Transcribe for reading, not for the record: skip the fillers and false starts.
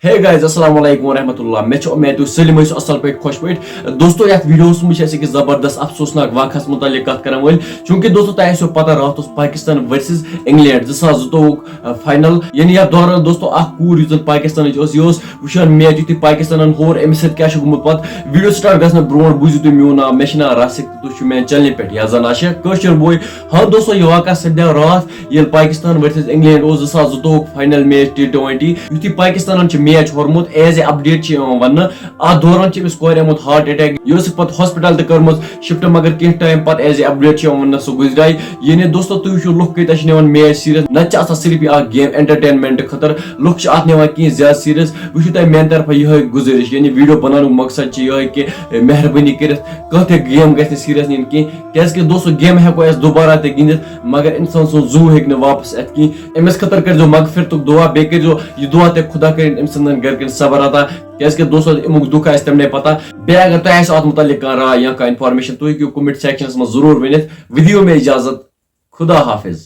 Hey guys, assalamu alaikum wa rahmatullah. मैं तो सलिम असल पे खुश पे दोस्तों यथ वीडियोस में कि जबरदस्त अफसोसनाक वाक़स मुतालिक कत करन वल चूंकि दोस्तों तह पता रात पाकिस्तान वर्सेस इंग्लैंड 2022 फाइनल यानी या दौरान दोस्तों कूर यु पाकिस्तान वुचान मैच यु पाकिस्तान होर अमि सत क्या गुमुत पत वीडियो स्टार्ट गसन ब्रो बूझू तुम मोन नाम मे ना रासिक तुम मेन चैनल पे या जन आशर बोय हाँ दोस्तों यह वाक़ सपदो रात ये Pakistan versus England 2022 final match T20 यु पाकिस्तान मैच होरमुत एज ए अपडेट वन अ दौरान कोर आमुत हार्ट अटैक यह पत हॉस्पिटल तक शिफ्ट मगर कह टाइम पत एज ए अपडेट वन सो गुजराई यानी दोस्तों तुम वो लुक कत मैच सीरीज ना सिर्फ यह गेम एंटरटेनमेंट खतर लुक अत कह ज्यादा सीरीज वो मेन तरफ यह गुजारिश यानी वीडियो बनाने मकसद यह कि मेहरबानी कर गेम गि सीरीज नीन कह दोस्तों गेम हेको दोबारा ते गिंदित मगर इंसान सो जू हे वापस अत कह अमिस खतर कर मगफिरत दुआ बे कर यह दुआ ते खुदा कर घर सबर अता क्या दोस्तों अमुक दुख आ तमें पता बे अगर तुम अत मुतलिक राय या इंफॉर्मेशन तुम कमेंट सेक्शन में जरूर वन वीडियो में इजाजत खुदा हाफिज।